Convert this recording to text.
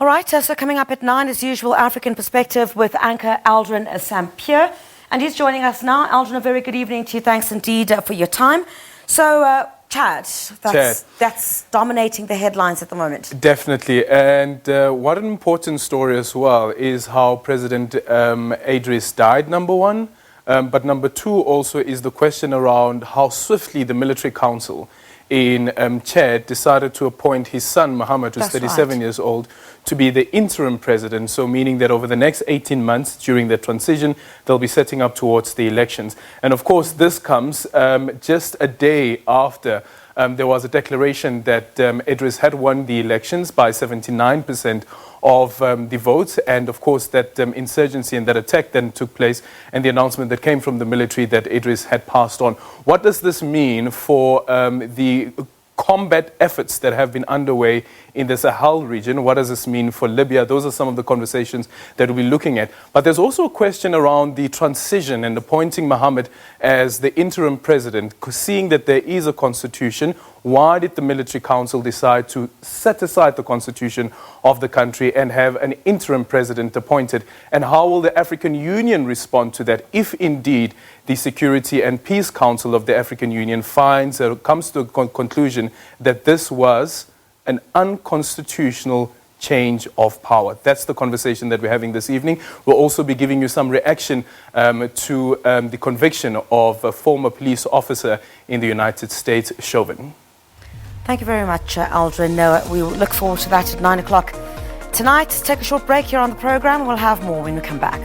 All right, so coming up at 9, as usual, African Perspective with anchor Aldrin Sampier. And he's joining us now. Aldrin, a very good evening to you. Thanks indeed for your time. So, Chad, that's dominating the headlines at the moment. Definitely. And what an important story as well is how President Idris died, number one. But number two also is the question around how swiftly the military council in Chad decided to appoint his son, Mohammed, who's 37 years old, to be the interim president. So meaning that over the next 18 months during the transition, they'll be setting up towards the elections. And of course, this comes just a day after there was a declaration that Idris had won the elections by 79% of the votes, and of course that insurgency and that attack then took place, and the announcement that came from the military that Idris had passed on. What does this mean for the combat efforts that have been underway in the Sahel region? What does this mean for Libya? Those are some of the conversations that we'll be looking at. But there's also a question around the transition and appointing Mohammed as the interim president. Seeing that there is a constitution, why did the military council decide to set aside the constitution of the country and have an interim president appointed? And how will the African Union respond to that if indeed the Security and Peace Council of the African Union finds or comes to a conclusion that this was an unconstitutional change of power? That's the conversation that we're having this evening. We'll also be giving you some reaction to the conviction of a former police officer in the United States, Chauvin. Thank you very much, Aldrin. We look forward to that at 9 o'clock tonight. Take a short break here on the program. We'll have more when we come back.